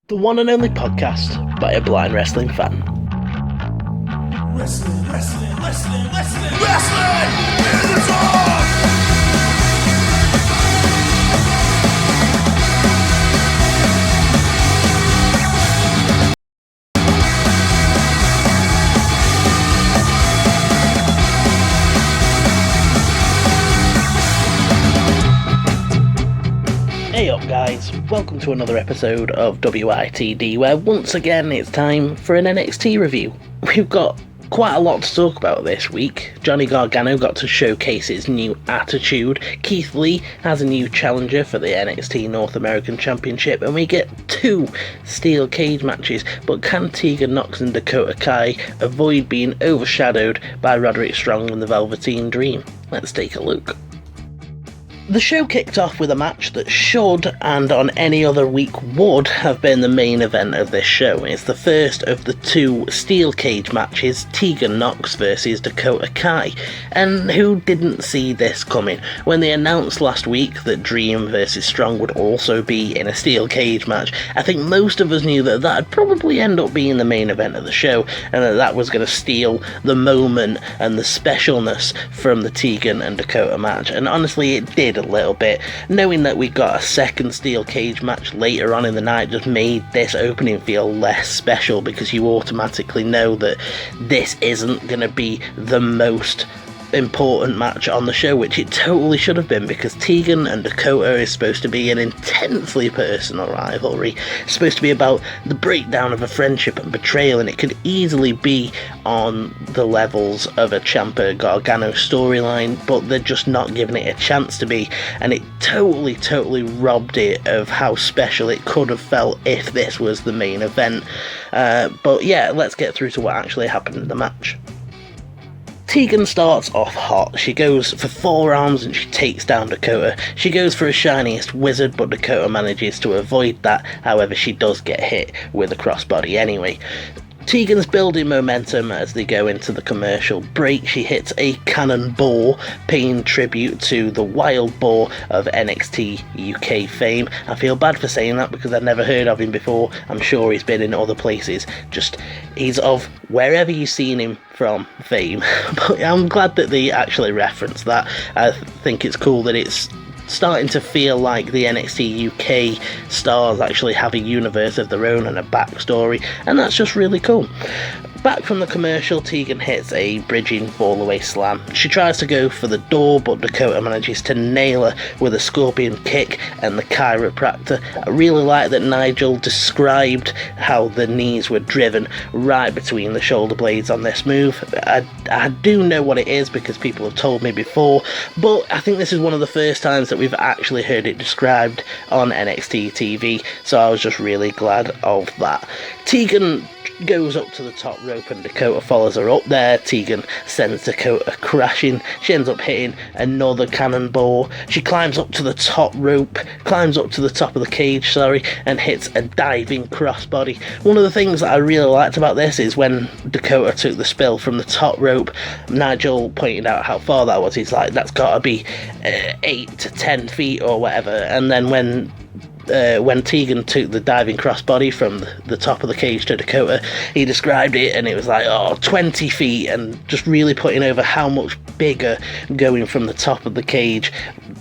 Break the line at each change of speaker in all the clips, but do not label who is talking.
The one and only podcast by a blind wrestling fan.
Wrestling in the dark!
Hey up guys, welcome to another episode of WITD, where once again it's time for an NXT review. We've got quite a lot to talk about this week. Johnny Gargano got to showcase his new attitude, Keith Lee has a new challenger for the NXT North American Championship, and we get 2 steel cage matches, but can Tegan Nox and Dakota Kai avoid being overshadowed by Roderick Strong and the Velveteen Dream? Let's take a look. The show kicked off with a match that should, and on any other week would, have been the main event of this show. It's the first of the 2 steel cage matches, Tegan Nox versus Dakota Kai. And who didn't see this coming? When they announced last week that Dream versus Strong would also be in a steel cage match, I think most of us knew that that'd probably end up being the main event of the show, and that was going to steal the moment and the specialness from the Tegan and Dakota match. And honestly, it did a little bit. Knowing that we got a second steel cage match later on in the night just made this opening feel less special, because you automatically know that this isn't going to be the most important match on the show, which it totally should have been, because Tegan and Dakota is supposed to be an intensely personal rivalry. It's supposed to be about the breakdown of a friendship and betrayal, and it could easily be on the levels of a Ciampa Gargano storyline, but they're just not giving it a chance to be, and it totally robbed it of how special it could have felt if this was the main event. But yeah, let's get through to what actually happened in the match. Tegan starts off hot. She goes for forearms and she takes down Dakota. She goes for a shiniest wizard, but Dakota manages to avoid that. However, she does get hit with a crossbody anyway. Tegan's building momentum as they go into the commercial break. She hits a cannonball, paying tribute to the Wild Boar of NXT UK fame. I feel bad for saying that because I've never heard of him before. I'm sure he's been in other places. Just, he's of wherever you've seen him from fame. But I'm glad that they actually reference that. I think it's cool that it's starting to feel like the NXT UK stars actually have a universe of their own and a backstory, and that's just really cool. Back from the commercial, Tegan hits a bridging fall-away slam. She tries to go for the door, but Dakota manages to nail her with a scorpion kick and the chiropractor. I really like that Nigel described how the knees were driven right between the shoulder blades on this move. I do know what it is because people have told me before, but I think this is one of the first times that we've actually heard it described on NXT TV, so I was just really glad of that. Tegan goes up to the top rope and Dakota follows her up there. Tegan sends Dakota crashing. She ends up hitting another cannonball. She climbs up to the top rope, climbs up to the top of the cage, and hits a diving crossbody. One of the things that I really liked about this is when Dakota took the spill from the top rope, Nigel pointed out how far that was. He's like, that's gotta be 8 to 10 feet or whatever, and then when Tegan took the diving crossbody from the top of the cage to Dakota, he described it and it was like, 20 feet, and just really putting over how much bigger going from the top of the cage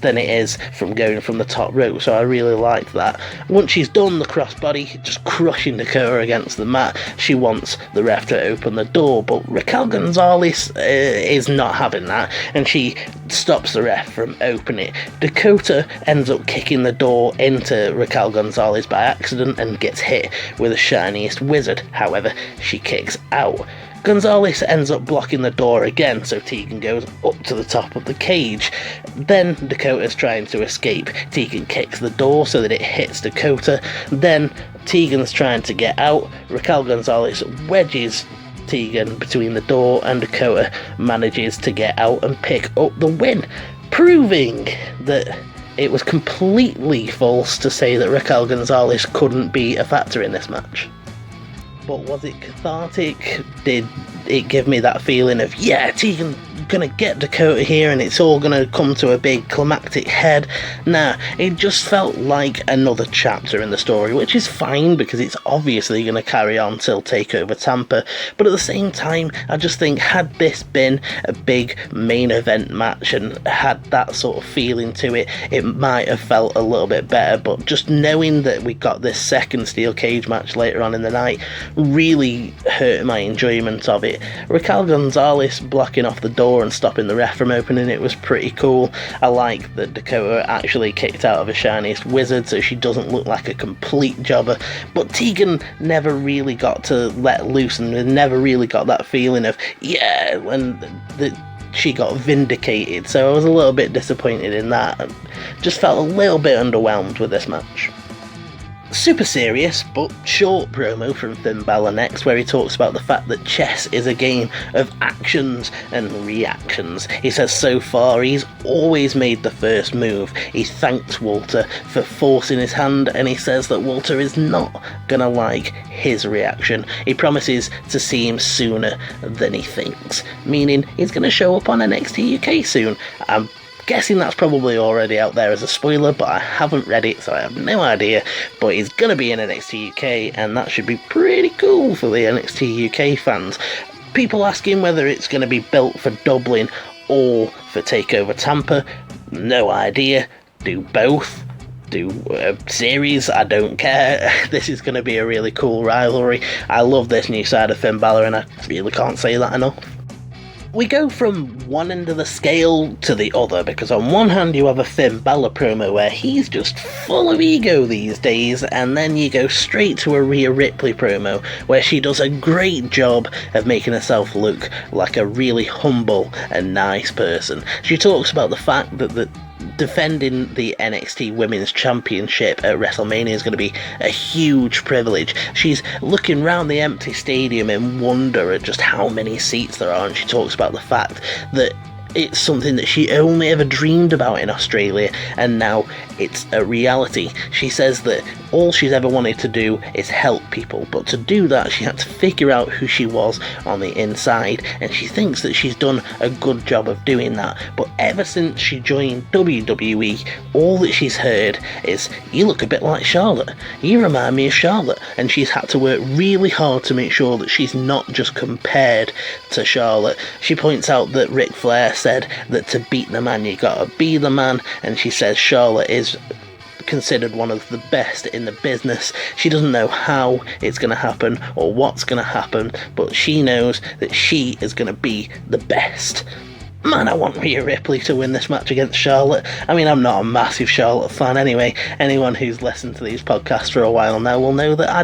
than it is from going from the top rope. So I really liked that. Once she's done the crossbody, just crushing Dakota against the mat, she wants the ref to open the door, but Raquel Gonzalez is not having that, and she stops the ref from opening it. Dakota ends up kicking the door into Raquel Gonzalez by accident and gets hit with a shiniest wizard. However, she kicks out. Gonzalez ends up blocking the door again, so Tegan goes up to the top of the cage. Then Dakota's trying to escape. Tegan kicks the door so that it hits Dakota. Then Tegan's trying to get out. Raquel Gonzalez wedges Tegan between the door, and Dakota manages to get out and pick up the win, proving that it was completely false to say that Raquel Gonzalez couldn't be a factor in this match. But was it cathartic? Did it gave me that feeling of, yeah, Tegan gonna get Dakota here and it's all gonna come to a big climactic head. Nah, it just felt like another chapter in the story, which is fine because it's obviously gonna carry on till TakeOver Tampa, but at the same time I just think, had this been a big main event match and had that sort of feeling to it, it might have felt a little bit better. But just knowing that we got this second steel cage match later on in the night really hurt my enjoyment of it. Raquel Gonzalez blocking off the door and stopping the ref from opening it was pretty cool. I like that Dakota actually kicked out of a shiniest wizard so she doesn't look like a complete jobber, but Tegan never really got to let loose and never really got that feeling of, yeah, when she got vindicated, so I was a little bit disappointed in that and just felt a little bit underwhelmed with this match. Super serious but short promo from Finn Balor next, where he talks about the fact that chess is a game of actions and reactions. He says so far he's always made the first move. He thanks Walter for forcing his hand, and he says that Walter is not gonna like his reaction. He promises to see him sooner than he thinks, meaning he's gonna show up on NXT UK soon. I'm guessing that's probably already out there as a spoiler, but I haven't read it, so I have no idea. But he's going to be in NXT UK, and that should be pretty cool for the NXT UK fans. People asking whether it's going to be built for Dublin or for TakeOver Tampa. No idea. Do both. Do a series, I don't care. This is going to be a really cool rivalry. I love this new side of Finn Balor, and I really can't say that enough. We go from one end of the scale to the other, because on one hand you have a Finn Balor promo where he's just full of ego these days, and then you go straight to a Rhea Ripley promo where she does a great job of making herself look like a really humble and nice person. She talks about the fact that defending the NXT Women's Championship at WrestleMania is going to be a huge privilege. She's looking round the empty stadium in wonder at just how many seats there are, and she talks about the fact that it's something that she only ever dreamed about in Australia, and now it's a reality. She says that all she's ever wanted to do is help people, but to do that she had to figure out who she was on the inside, and she thinks that she's done a good job of doing that. But ever since she joined WWE, all that she's heard is, you look a bit like Charlotte, you remind me of Charlotte, and she's had to work really hard to make sure that she's not just compared to Charlotte. She points out that Ric Flair said that to beat the man you gotta be the man, and she says Charlotte is considered one of the best in the business. She doesn't know how it's going to happen or what's going to happen, but she knows that she is going to be the best. Man, I want Rhea Ripley to win this match against Charlotte. I mean, I'm not a massive Charlotte fan anyway. Anyone who's listened to these podcasts for a while now will know that I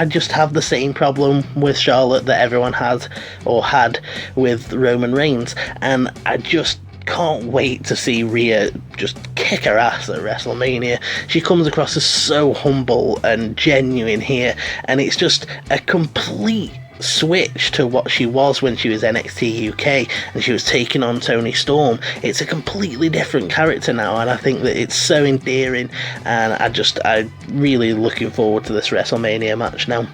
just have the same problem with Charlotte that everyone has or had with Roman Reigns, and I just can't wait to see Rhea just kick her ass at WrestleMania. She comes across as so humble and genuine here, and it's just a complete switch to what she was when she was NXT UK and she was taking on Toni Storm. It's a completely different character now, and I think that it's so endearing, and I'm really looking forward to this WrestleMania match now.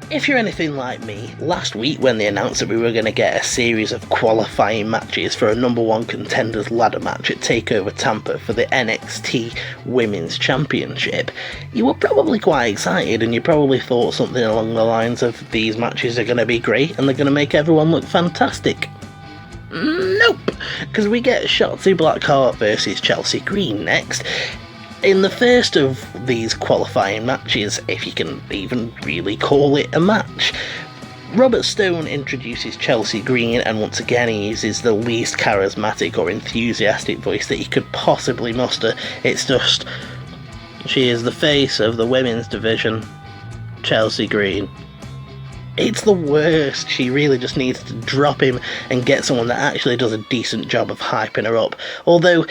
If you're anything like me, last week when they announced that we were going to get a series of qualifying matches for a number one contenders ladder match at TakeOver Tampa for the NXT Women's Championship, you were probably quite excited, and you probably thought something along the lines of, these matches are going to be great and they're going to make everyone look fantastic. Nope, because we get Shotzie Blackheart versus Chelsea Green next. In the first of these qualifying matches, if you can even really call it a match, Robert Stone introduces Chelsea Green, and once again he uses the least charismatic or enthusiastic voice that he could possibly muster. It's just, she is the face of the women's division, Chelsea Green. It's the worst. She really just needs to drop him and get someone that actually does a decent job of hyping her up. Although,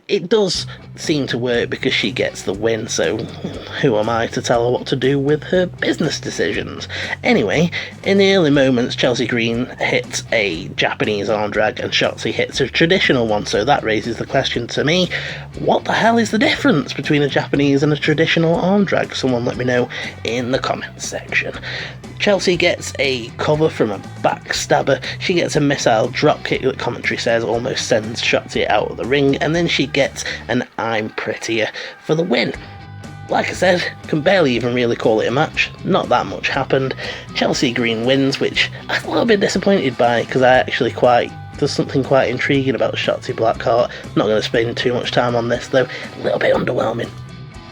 it does seem to work because she gets the win, so who am I to tell her what to do with her business decisions? Anyway, in the early moments, Chelsea Green hits a Japanese arm drag and Shotzi hits a traditional one, so that raises the question to me, what the hell is the difference between a Japanese and a traditional arm drag? Someone let me know in the comments section. Chelsea gets a cover from a backstabber. She gets a missile dropkick that commentary says almost sends Shotzie out of the ring, and then she gets an I'm prettier for the win. Like I said, can barely even really call it a match. Not that much happened. Chelsea Green wins, which I'm a little bit disappointed by, because there's something quite intriguing about Shotzie Blackheart. Not going to spend too much time on this though. A little bit underwhelming.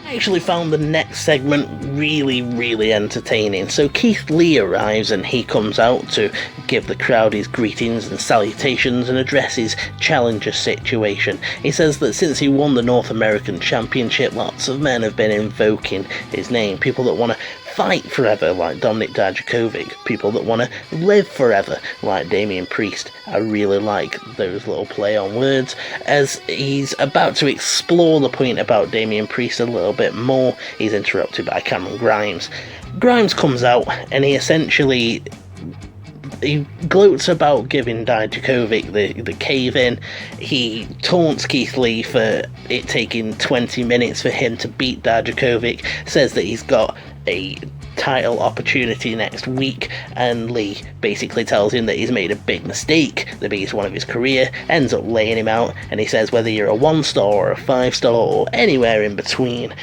I actually found the next segment really entertaining. So Keith Lee arrives and he comes out to give the crowd his greetings and salutations and address his challenger situation. He says that since he won the North American Championship, lots of men have been invoking his name. People that want to fight forever, like Dominik Dijakovic. People that want to live forever, like Damian Priest. I really like those little play on words. As he's about to explore the point about Damian Priest a little bit more, he's interrupted by Cameron Grimes. Grimes comes out and he gloats about giving Dijakovic the cave-in. He taunts Keith Lee for it taking 20 minutes for him to beat Dijakovic, says that he's got a title opportunity next week, and Lee basically tells him that he's made a big mistake, the biggest one of his career, ends up laying him out, and he says whether you're a 1-star or a 5-star or anywhere in between,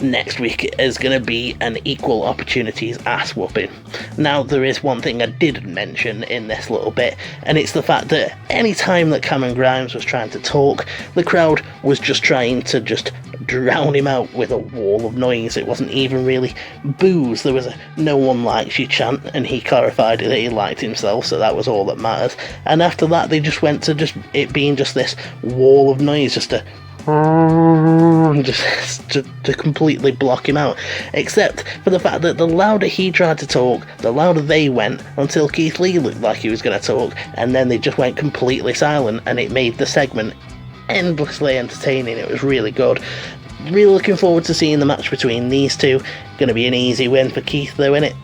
next week is going to be an equal opportunities ass whooping. Now, there is one thing I didn't mention in this little bit, and it's the fact that any time that Cameron Grimes was trying to talk, the crowd was just trying to just drown him out with a wall of noise. It wasn't even really boos. There was a "no one likes you" chant, and he clarified that he liked himself, so that was all that matters. And after that, they just went to just it being just this wall of noise, just to completely block him out, except for the fact that the louder he tried to talk, the louder they went, until Keith Lee looked like he was going to talk, and then they just went completely silent, and it made the segment endlessly entertaining. It was really good. Really looking forward to seeing the match between these two. Going to be an easy win for Keith though, innit?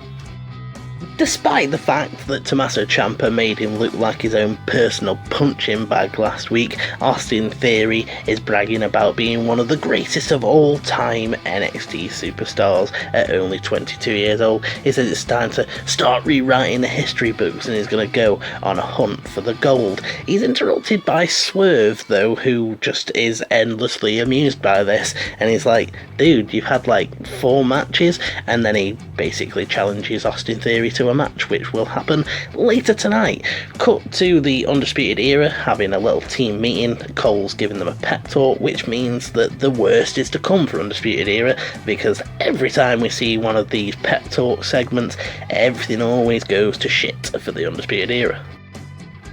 Despite the fact that Tommaso Ciampa made him look like his own personal punching bag last week, Austin Theory is bragging about being one of the greatest of all time NXT superstars at only 22 years old. He says it's time to start rewriting the history books and he's going to go on a hunt for the gold. He's interrupted by Swerve though, who just is endlessly amused by this, and he's like, dude, you've had like 4 matches, and then he basically challenges Austin Theory to a match, which will happen later tonight. Cut to the Undisputed Era having a little team meeting. Cole's giving them a pep talk, which means that the worst is to come for Undisputed Era, because every time we see one of these pep talk segments, everything always goes to shit for the Undisputed Era.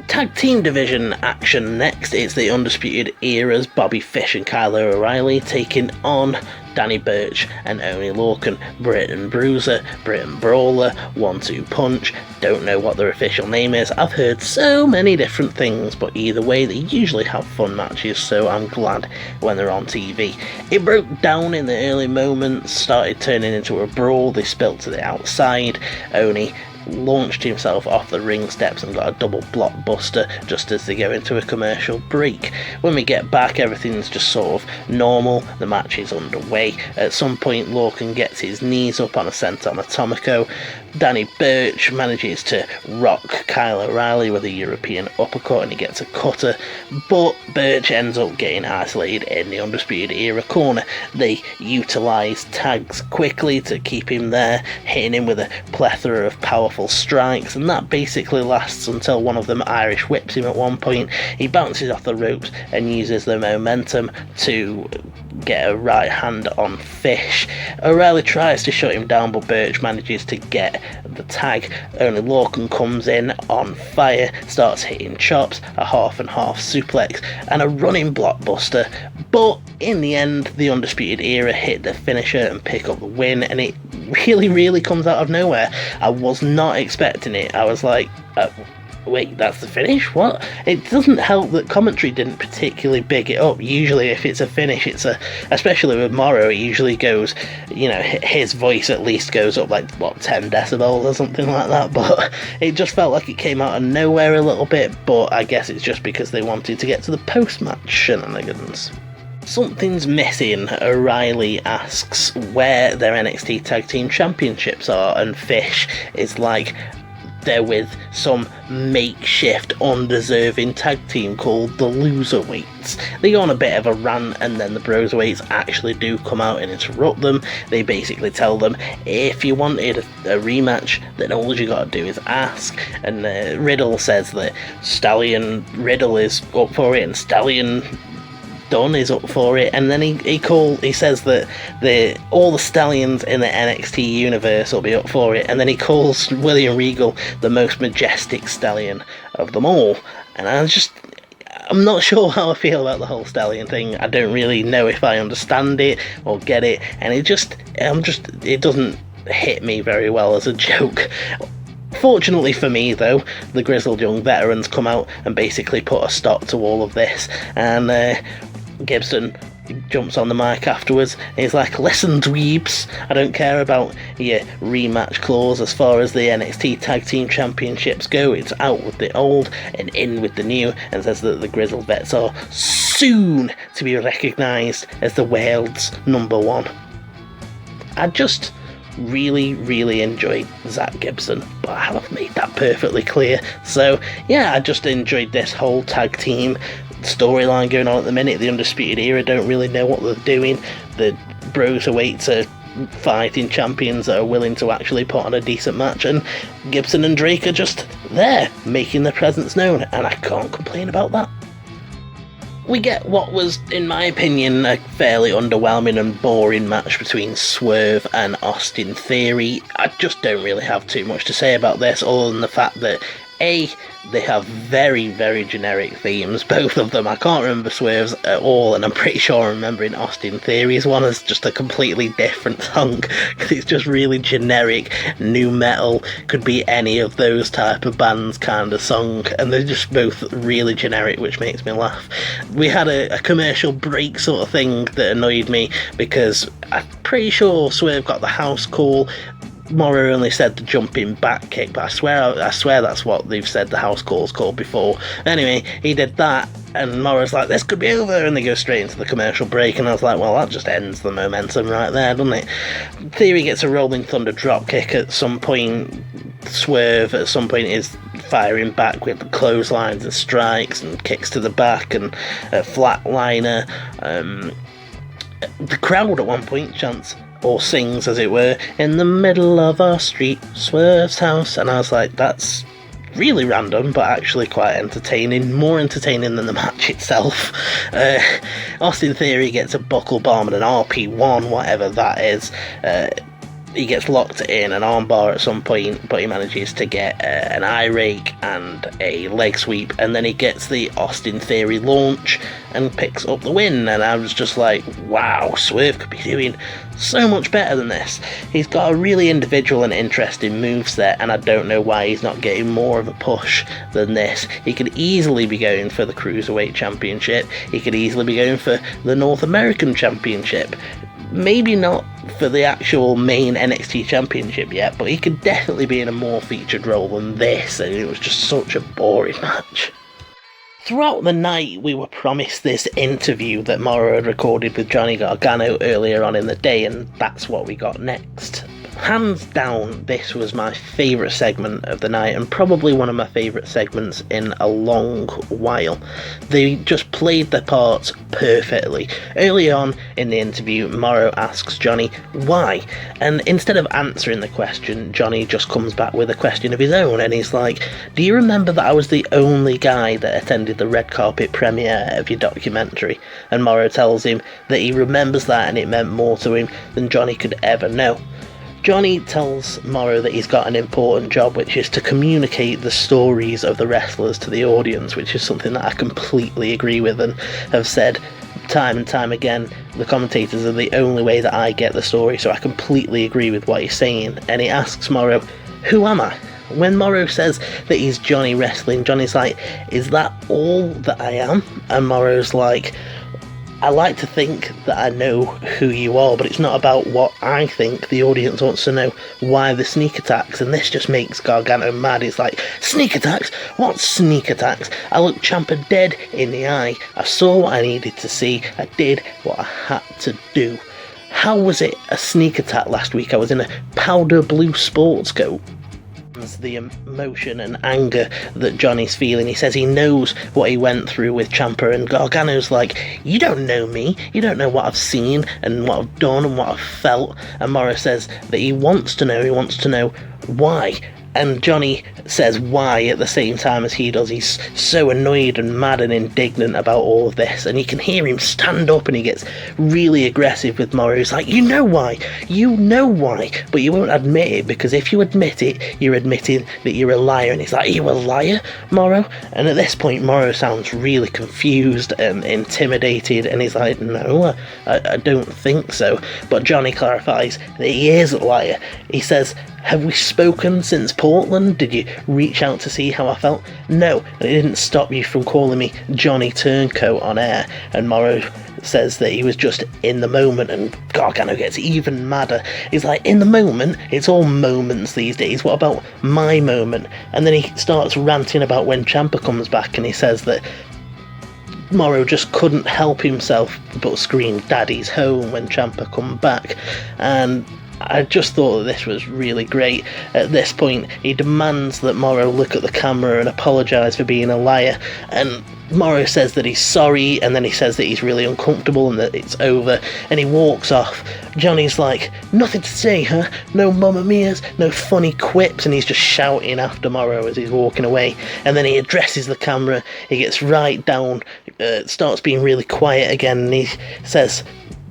Tag team division action next. It's the Undisputed Era's Bobby Fish and Kyle O'Reilly taking on Danny Burch and Oney Lorcan. Britain Bruiser, Britain Brawler, 1-2 Punch, don't know what their official name is. I've heard so many different things, but either way they usually have fun matches, so I'm glad when they're on TV. It broke down in the early moments, started turning into a brawl, they spilt to the outside. Oney launched himself off the ring steps and got a double blockbuster just as they go into a commercial break. When we get back, everything's just sort of normal. The match is underway. At some point, Lorcan gets his knees up on a senton atomico. Danny Burch manages to rock Kyle O'Reilly with a European uppercut and he gets a cutter, but Burch ends up getting isolated in the Undisputed Era corner. They utilise tags quickly to keep him there, hitting him with a plethora of powerful strikes, and that basically lasts until one of them Irish whips him at one point. He bounces off the ropes and uses the momentum to get a right hand on Fish. O'Reilly tries to shut him down, but Burch manages to get the tag. Oney Lorcan comes in on fire, starts hitting chops, a half and half suplex, and a running blockbuster, but in the end the Undisputed Era hit the finisher and pick up the win, and it really comes out of nowhere. I was not expecting it. I was like, wait, that's the finish? What? It doesn't help that commentary didn't particularly big it up. Usually if it's a finish, especially with Mauro, it usually goes, his voice at least goes up like, 10 decibels or something like that, but it just felt like it came out of nowhere a little bit, but I guess it's just because they wanted to get to the post-match shenanigans. Something's missing. O'Reilly asks where their NXT Tag Team Championships are, and Fish is like, they're with some makeshift undeserving tag team called the Loserweights. They go on a bit of a rant, and then the Broserweights actually do come out and interrupt them. They basically tell them, if you wanted a rematch, then all you gotta do is ask. And Riddle says that Riddle is up for it, and Stallion Dunn is up for it, and then he says that all the stallions in the NXT universe will be up for it, and then he calls William Regal the most majestic stallion of them all. And I'm not sure how I feel about the whole stallion thing. I don't really know if I understand it or get it, and it doesn't hit me very well as a joke. Fortunately for me, though, the grizzled young veterans come out and basically put a stop to all of this, and Gibson jumps on the mic afterwards and he's like, listen, dweebs, I don't care about your rematch clause as far as the NXT Tag Team Championships go. It's out with the old and in with the new, and says that the grizzled vets are soon to be recognised as the world's number one. I just really enjoyed Zach Gibson, but I haven't made that perfectly clear. So yeah, I just enjoyed this whole tag team storyline going on at the minute. The Undisputed Era don't really know what they're doing. The Broserweights are fighting champions that are willing to actually put on a decent match, and Gibson and Drake are just there making their presence known, and I can't complain about that. We get what was, in my opinion, a fairly underwhelming and boring match between Swerve and Austin Theory. I just don't really have too much to say about this, other than the fact that they have very generic themes, both of them. I can't remember Swerve's at all, and I'm pretty sure I'm remembering Austin Theory's one as just a completely different song, because it's just really generic, new metal, could be any of those type of bands kind of song, and they're just both really generic, which makes me laugh. We had a commercial break sort of thing that annoyed me, because I'm pretty sure Swerve got the house call. Mauro only said the jumping back kick, but I swear that's what they've said the house call's called before. Anyway, he did that, and Mauro's like, this could be over, and they go straight into the commercial break, and I was like, well, that just ends the momentum right there, doesn't it? Theory gets a Rolling Thunder drop kick at some point. Swerve at some point is firing back with clotheslines and strikes and kicks to the back and a flatliner. The crowd at one point chants, or sings as it were, in the middle of our street, Swerve's house, and I was like, that's really random but actually quite entertaining, more entertaining than the match itself. Austin Theory gets a buckle bomb and an RP1, whatever that is. He gets locked in an armbar at some point, but he manages to get an eye rake and a leg sweep, and then he gets the Austin Theory launch and picks up the win. And I was just like, wow, Swerve could be doing so much better than this. He's got a really individual and interesting moveset, and I don't know why he's not getting more of a push than this. He could easily be going for the Cruiserweight Championship. He could easily be going for the North American Championship. Maybe not for the actual main NXT Championship yet, but he could definitely be in a more featured role than this, and it was just such a boring match. Throughout the night, we were promised this interview that Mauro had recorded with Johnny Gargano earlier on in the day, and that's what we got next. Hands down, this was my favourite segment of the night, and probably one of my favourite segments in a long while. They just played their parts perfectly. Early on in the interview, Mauro asks Johnny why, and instead of answering the question, Johnny just comes back with a question of his own, and he's like, do you remember that I was the only guy that attended the red carpet premiere of your documentary? And Mauro tells him that he remembers that and it meant more to him than Johnny could ever know. Johnny tells Mauro that he's got an important job, which is to communicate the stories of the wrestlers to the audience, which is something that I completely agree with and have said time and time again. The commentators are the only way that I get the story, so I completely agree with what he's saying. And he asks Mauro, who am I? When Mauro says that he's Johnny Wrestling, Johnny's like, is that all that I am? And Mauro's like, I like to think that I know who you are, but it's not about what I think. The audience wants to know why the sneak attacks, and this just makes Gargano mad. It's like, sneak attacks? What sneak attacks? I looked Ciampa dead in the eye. I saw what I needed to see. I did what I had to do. How was it a sneak attack last week? I was in a powder blue sports coat. The emotion and anger that Johnny's feeling. He says he knows what he went through with Ciampa, and Gargano's like, you don't know me, you don't know what I've seen and what I've done and what I've felt. And Mauro says that he wants to know why. And Johnny says why at the same time as he does. He's so annoyed and mad and indignant about all of this, and you can hear him stand up and he gets really aggressive with Mauro. He's like, you know why, but you won't admit it, because if you admit it, you're admitting that you're a liar. And he's like, are you a liar, Mauro? And at this point, Mauro sounds really confused and intimidated, and he's like, no, I don't think so. But Johnny clarifies that he is a liar. He says, have we spoken since Portland? Did you reach out to see how I felt? No, and it didn't stop you from calling me Johnny Turncoat on air. And Mauro says that he was just in the moment, and Gargano gets even madder. He's like, in the moment? It's all moments these days. What about my moment? And then he starts ranting about when Ciampa comes back, and he says that Mauro just couldn't help himself but scream "Daddy's home" when Ciampa come back. And I just thought that this was really great. At this point, he demands that Mauro look at the camera and apologise for being a liar, and Mauro says that he's sorry, and then he says that he's really uncomfortable and that it's over, and he walks off. Johnny's like, nothing to say, huh? No Mamma Mia's, no funny quips, and he's just shouting after Mauro as he's walking away. And then he addresses the camera, he gets right down, starts being really quiet again, and he says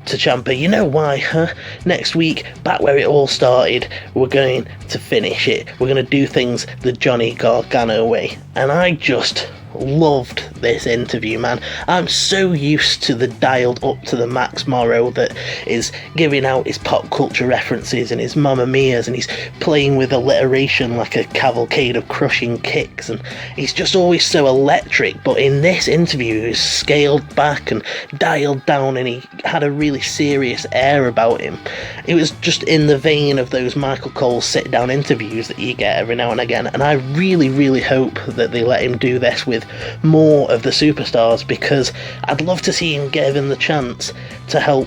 to Ciampa, you know why, huh? Next week, back where it all started, we're going to finish it. We're going to do things the Johnny Gargano way. And I just loved this interview, man. I'm so used to the dialed up to the max Mauro that is giving out his pop culture references and his Mamma Mia's, and he's playing with alliteration like a cavalcade of crushing kicks, and he's just always so electric. But in this interview, he was scaled back and dialed down, and he had a really serious air about him. It was just in the vein of those Michael Cole sit down interviews that you get every now and again, and I really, really hope that they let him do this with more of the superstars, because I'd love to see him given the chance to help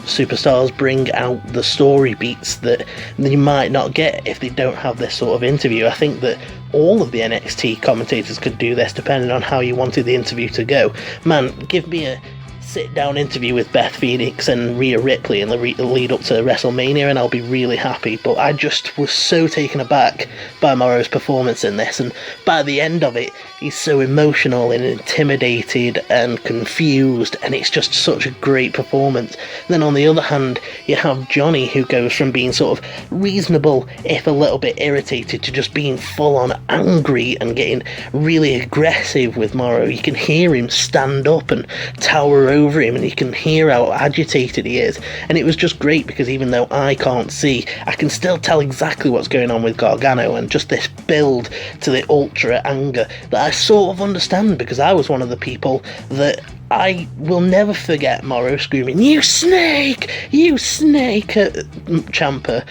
superstars bring out the story beats that you might not get if they don't have this sort of interview. I think that all of the NXT commentators could do this depending on how you wanted the interview to go. Man, give me a sit-down interview with Beth Phoenix and Rhea Ripley in the lead up to WrestleMania, and I'll be really happy. But I just was so taken aback by Mauro's performance in this, and by the end of it, he's so emotional and intimidated and confused, and it's just such a great performance. Then on the other hand, you have Johnny, who goes from being sort of reasonable, if a little bit irritated, to just being full-on angry and getting really aggressive with Mauro. You can hear him stand up and tower over him, and you can hear how agitated he is. And it was just great, because even though I can't see, I can still tell exactly what's going on with Gargano, and just this build to the ultra anger that I sort of understand, because I was one of the people that I will never forget Mauro screaming, you snake at Ciampa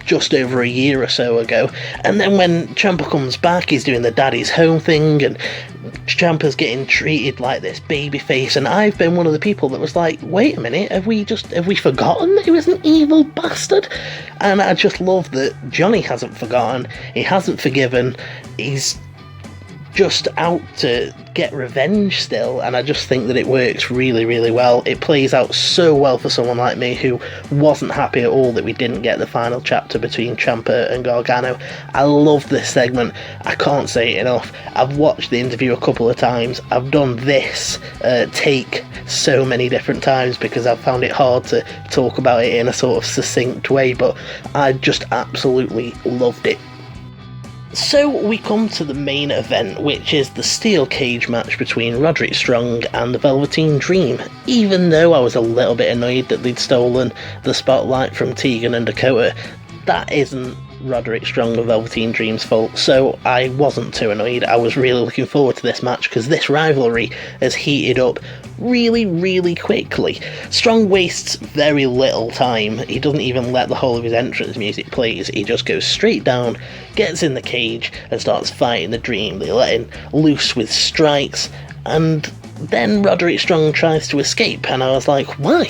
just over a year or so ago. And then when Ciampa comes back, he's doing the daddy's home thing, and Ciampa's getting treated like this babyface, and I've been one of the people that was like, wait a minute, have we forgotten that he was an evil bastard? And I just love that Johnny hasn't forgotten, he hasn't forgiven, he's just out to get revenge still, and I just think that it works really, really well. It plays out so well for someone like me who wasn't happy at all that we didn't get the final chapter between Ciampa and Gargano. I love this segment, I can't say it enough. I've watched the interview a couple of times, I've done this take so many different times because I've found it hard to talk about it in a sort of succinct way, but I just absolutely loved it. So we come to the main event, which is the steel cage match between Roderick Strong and the Velveteen Dream. Even though I was a little bit annoyed that they'd stolen the spotlight from Tegan and Dakota, that isn't Roderick Strong or Velveteen Dream's fault, so I wasn't too annoyed. I was really looking forward to this match because this rivalry has heated up really, really quickly. Strong wastes very little time. He doesn't even let the whole of his entrance music plays. He just goes straight down, gets in the cage, and starts fighting the Dream. They let him loose with strikes, and then Roderick Strong tries to escape, and I was like, why?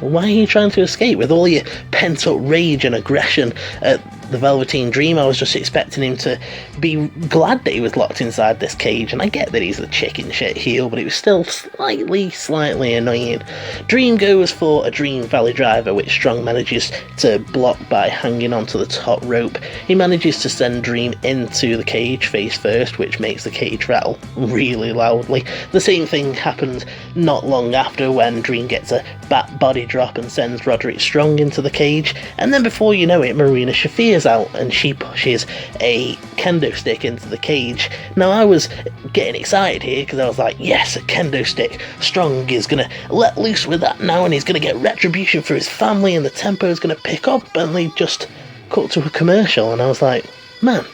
Why are you trying to escape with all your pent-up rage and aggression at the Velveteen Dream? I was just expecting him to be glad that he was locked inside this cage, and I get that he's a chicken shit heel, but it was still slightly annoying. Dream goes for a Dream Valley Driver, which Strong manages to block by hanging onto the top rope. He manages to send Dream into the cage face first, which makes the cage rattle really loudly. The same thing happens not long after when Dream gets a bat body drop and sends Roderick Strong into the cage, and then before you know it, Marina Shafir's out and she pushes a kendo stick into the cage. Now I was getting excited here because I was like, yes, a kendo stick. Strong is going to let loose with that now and he's going to get retribution for his family and the tempo is going to pick up, and they just cut to a commercial and I was like, man,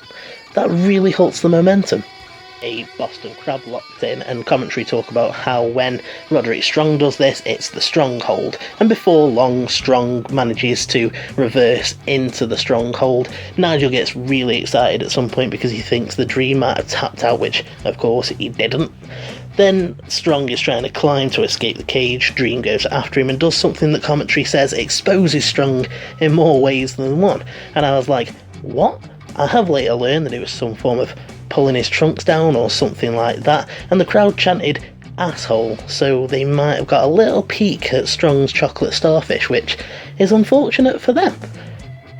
that really halts the momentum. A Boston Crab locked in, and commentary talk about how when Roderick Strong does this, it's the stronghold, and before long Strong manages to reverse into the stronghold. Nigel gets really excited at some point because he thinks the Dream might have tapped out, which of course he didn't. Then Strong is trying to climb to escape the cage. Dream goes after him and does something that commentary says exposes Strong in more ways than one, and I was like, what? I have later learned that it was some form of pulling his trunks down or something like that, and the crowd chanted asshole, so they might have got a little peek at Strong's chocolate starfish, which is unfortunate for them.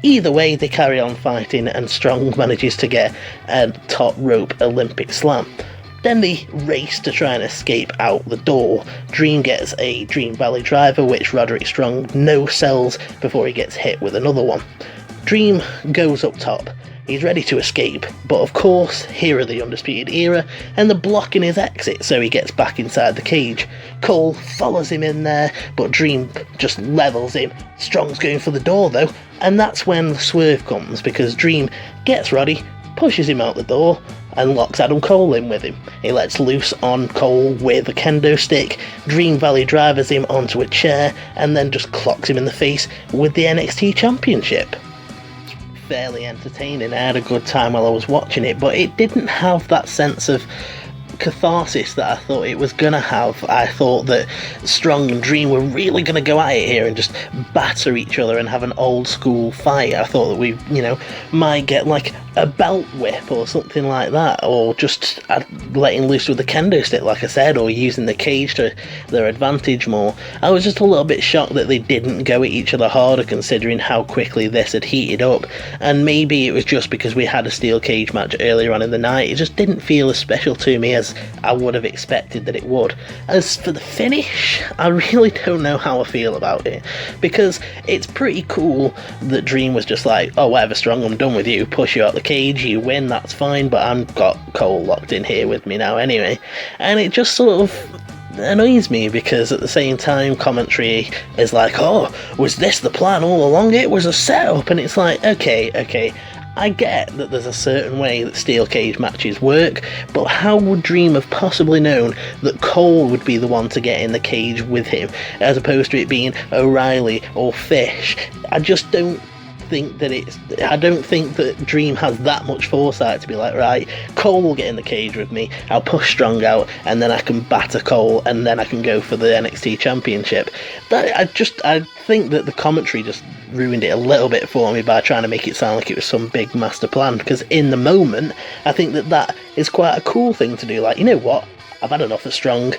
Either way, they carry on fighting and Strong manages to get a top rope Olympic slam. Then they race to try and escape out the door. Dream gets a Dream Valley Driver, which Roderick Strong no-sells before he gets hit with another one. Dream goes up top. He's ready to escape, but of course, here are the Undisputed Era, and they're blocking his exit, so he gets back inside the cage. Cole follows him in there, but Dream just levels him. Strong's going for the door though, and that's when the swerve comes, because Dream gets Roddy, pushes him out the door, and locks Adam Cole in with him. He lets loose on Cole with a kendo stick, Dream Valley drivers him onto a chair, and then just clocks him in the face with the NXT Championship. Fairly entertaining. I had a good time while I was watching it, but it didn't have that sense of catharsis that I thought it was gonna have. I thought that Strong and Dream were really gonna go at it here and just batter each other and have an old school fight. I thought that we, might get like a belt whip or something like that, or just letting loose with the kendo stick, like I said, or using the cage to their advantage more. I was just a little bit shocked that they didn't go at each other harder, considering how quickly this had heated up, and maybe it was just because we had a steel cage match earlier on in the night. It just didn't feel as special to me as I would have expected that it would. As for the finish, I really don't know how I feel about it, because it's pretty cool that Dream was just like, oh, whatever, Strong, I'm done with you, push you out the cage, you win, that's fine, but I've got Cole locked in here with me now anyway. And it just sort of annoys me, because at the same time commentary is like, oh, was this the plan all along? It was a setup. And it's like, okay, I get that there's a certain way that steel cage matches work, but how would Dream have possibly known that Cole would be the one to get in the cage with him, as opposed to it being O'Reilly or Fish? I don't think that Dream has that much foresight to be like, right, Cole will get in the cage with me, I'll push Strong out, and then I can batter Cole, and then I can go for the NXT Championship. I think that the commentary just ruined it a little bit for me by trying to make it sound like it was some big master plan, because in the moment, I think that is quite a cool thing to do. Like, you know what, I've had enough of Strong,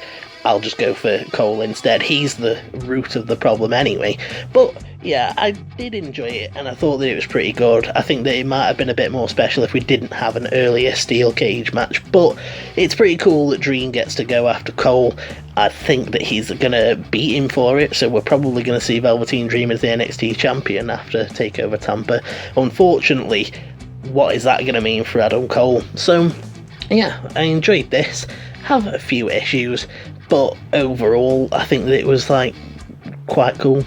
I'll just go for Cole instead. He's the root of the problem anyway. But yeah, I did enjoy it, and I thought that it was pretty good. I think that it might have been a bit more special if we didn't have an earlier steel cage match, but it's pretty cool that Dream gets to go after Cole. I think that he's going to beat him for it, so we're probably going to see Velveteen Dream as the NXT champion after TakeOver Tampa. Unfortunately, what is that going to mean for Adam Cole? So yeah, I enjoyed this. Have a few issues, but overall I think that it was like quite cool.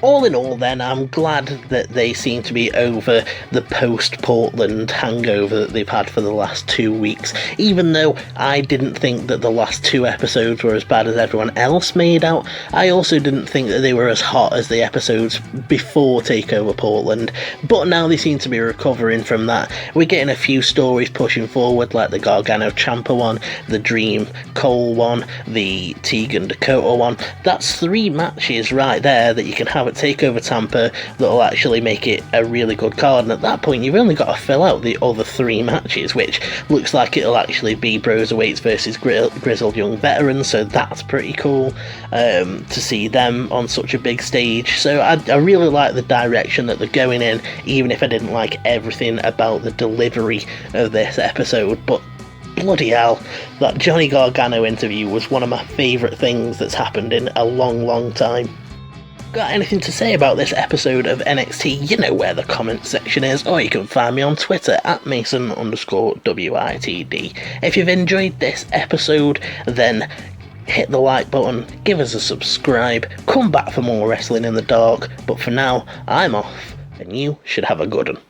all in all then, I'm glad that they seem to be over the post-Portland hangover that they've had for the last 2 weeks, even though I didn't think that the last 2 episodes were as bad as everyone else made out. I also didn't think that they were as hot as the episodes before TakeOver Portland, but now they seem to be recovering from that. We're getting a few stories pushing forward, like the Gargano Ciampa one, the Dream Cole one, the Tegan Dakota one. That's 3 matches right there that you can have at TakeOver Tampa that'll actually make it a really good card, and at that point you've only got to fill out the other 3 matches, which looks like it'll actually be Broserweights versus Grizzled Young Veterans, so that's pretty cool to see them on such a big stage. So I really like the direction that they're going in, even if I didn't like everything about the delivery of this episode. But bloody hell, that Johnny Gargano interview was one of my favourite things that's happened in a long time. Got anything to say about this episode of NXT, you know where the comment section is, or you can find me on Twitter at Mason_WITD. If you've enjoyed this episode, then hit the like button, give us a subscribe, come back for more Wrestling in the Dark, but for now, I'm off, and you should have a good one.